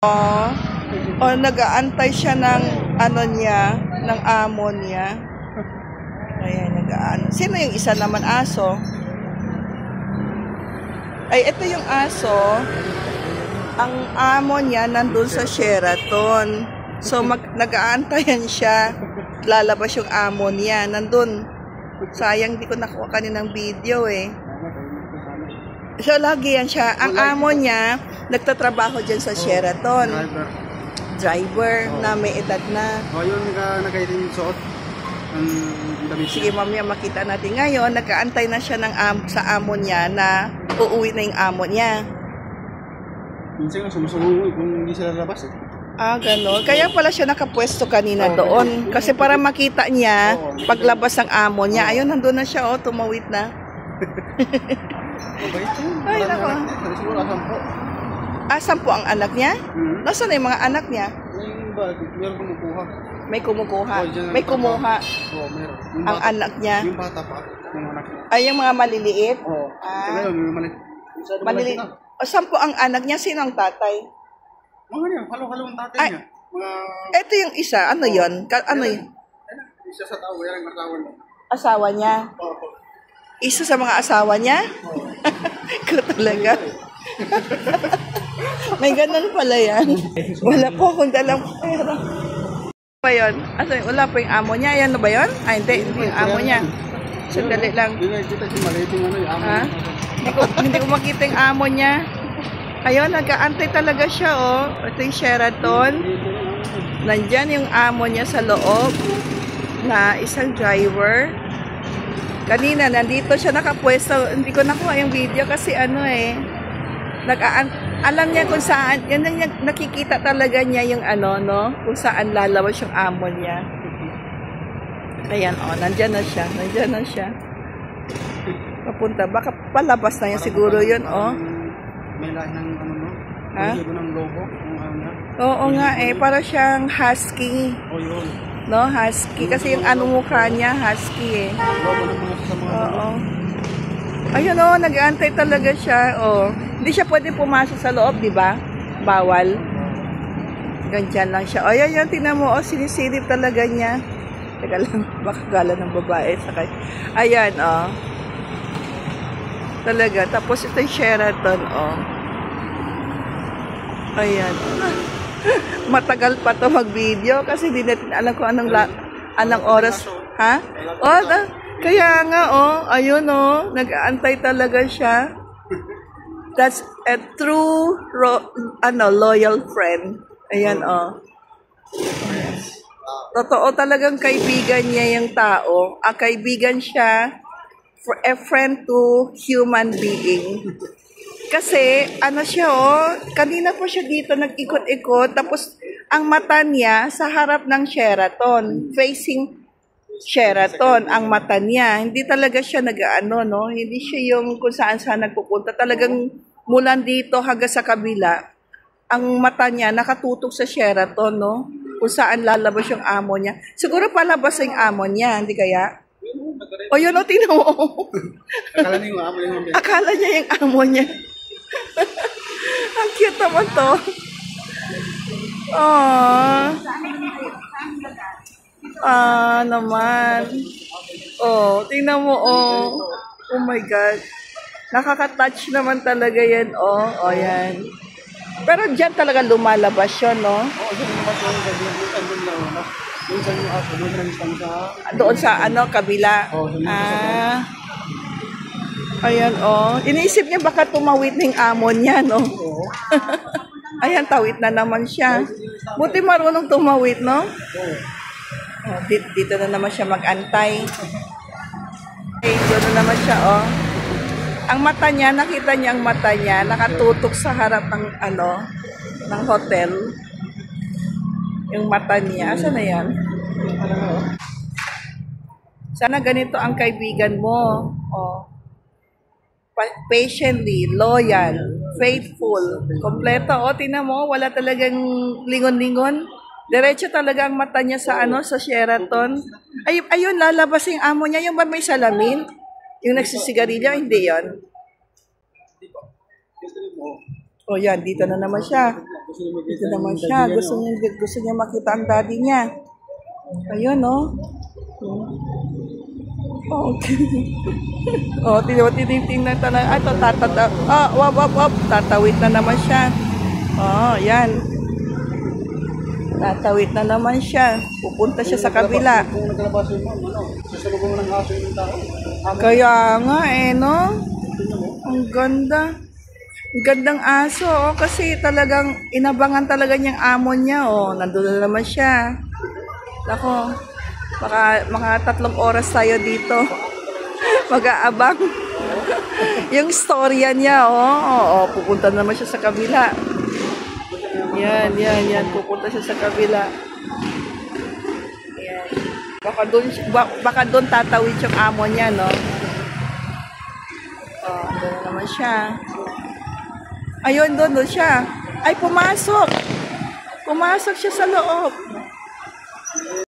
Oh, oh, nag-aantay siya ng ano niya, ng amo niya. Ayan, nag-aano. Sino yung isa naman aso? Ay, ito yung aso. Ang amo niya nandun sa Sheraton. So, nag-aantayan siya. Lalabas yung amo niya. Nandun. Sayang, di ko nakuha kaninang video eh. So, lagi yan siya. Ang amo niya, nagtatrabaho dyan sa Sheraton. Driver na may edad na. Yun, nagkaitin yung suot. Sige, mamaya makita natin. Ngayon, nag-aantay na siya sa amo niya na uuwi na yung amo niya. Minsan nga, sumusunod kung hindi sila labas eh. Ah, gano'n. Kaya pala siya nakapwesto kanina doon. Kasi para makita niya, paglabas ng amo niya. Ayun, nandun na siya, oh, tumawid na. Ay, nako. Ah, 10 ang anak niya? Nasaan na yung mga anak niya? Meron kumukuha. May kumukuha. May kumuha. Oo, meron. Ang anak niya. Yung bata pa, yung anak niya. Ay, yung mga maliliit? Oo. Ah. Maliliit. O, 10 ang anak niya. Sino ang tatay? Mga niya, halo-halo ang tatay niya. Ito yung isa. Ano yun? Ano yun? Isa sa tao, yan ang asawa niya. Asawa niya? Oo. Isa sa mga asawa niya? Ikaw talaga. May ganun pala yan. Wala po akong dalang pera. Ano ba yun? Wala po yung amo niya. Ayan na ba yun? Ay, hindi. Hindi yung amo niya. Sandali lang. Hindi nakikita si maliit yung ano, yung amo niya. Hindi ko makita yung amo niya. Ayun, nag-aantay talaga siya, oh. Ito yung Sheraton. Nandyan yung amo niya sa loob na isang driver. Kanina, nandito siya nakapwesto. Hindi ko nakuha yung video kasi ano eh. Alam niya kung saan, yan yung nakikita talaga niya yung ano, no? Kung saan lalabas yung amo niya. Ayan, oh, nandyan na siya. Nandyan na siya. Papunta, baka palabas na yun siguro yun, oh. May lahi ng ano, no? Ha? May ng logo. Oo nga eh, para siyang husky. Oh, yun. No, husky. Kasi yung ano mukha niya, husky eh. Oo. Ayun oh, nag-aantay talaga siya. Oh. Hindi siya pwede pumasok sa loob, di ba? Bawal. Ganyan lang siya. Oh, yan, tingnan mo. Oh, sinisilip talaga niya. Teka lang, baka gala ng babae. Sakay. Ayan, oh. Talaga. Tapos ito yung Sheraton, oh. Ayan. Matagal pa to mag-video kasi hindi natin alam kung anong oras. Ha? Oh, kaya nga, oh. Ayun, oh. Nag-aantay talaga siya. That's a true, loyal friend. Ayan, oh. Totoo talagang kaibigan niya yung tao. Kaibigan siya, a friend to human being. Kasi, ano siya, oh, kanina po siya dito nag-ikot-ikot, tapos ang mata niya sa harap ng Sheraton, facing Sheraton, ang mata niya. Hindi talaga siya nag-ano, no? Hindi siya yung kung saan-saan nagpupunta. Talagang mula dito hanggang sa kabila, ang mata niya nakatutok sa Sheraton, no? Kung saan lalabas yung amo niya. Siguro palabas yung amo niya, hindi kaya? O yun, o, tingnan mo. Akala niya yung amo niya. Akala niya yung amo niya. Ang cute naman to. Naman. Oh, tingnan mo, oh. Oh my God. Nakaka-touch naman talaga yan, oh. Oh, yan. Pero dyan talaga lumalabas yun, no? Oo, dyan naman doon sa ano, kabila. Ayan, oh. Iniisip niya baka tumawid ng amo niya, no? Ayan, tawid na naman siya. Buti marunong tumawid, no? Oh, dito na naman siya mag-antay. Okay, dito na naman siya, oh. Ang mata niya, nakita niya ang mata niya, nakatutok sa harap ng, ano, ng hotel. Yung mata niya. Asan na yan? Sana ganito ang kaibigan mo. Oh. Patiently, loyal, faithful, kompleto. O, tingnan mo, wala talagang lingon-lingon. Diretso talaga ang mata niya sa ano, sa Sheraton. Ayun, lalabas yung amo niya. Yung ba may salamin? Yung nagsisigarilyo, hindi yon. O yan, dito na naman siya. Dito naman siya. Gusto niya makita ang daddy niya. Ayun, no? Okay. Oh, tinitingnan talaga. Ito, wap. Tatawid na naman siya. Oh, yan. Tatawid na naman siya. Pupunta siya sa kabila. Kung naglabas yung sasalubong ng aso yung tao. Kaya nga, no? Ang ganda. Ang gandang aso, kasi talagang inabangan talaga niyang amo niya, nandun na naman siya. Nako, mga 3 oras tayo dito. Mag-aabang. Yung storya niya, pupunta naman siya sa kabila. Yan, pupunta siya sa kabila. Yan. Baka doon tatawid yung amo niya, no? Doon na naman siya. Ayun, doon siya. Ay, pumasok. Pumasok siya sa loob.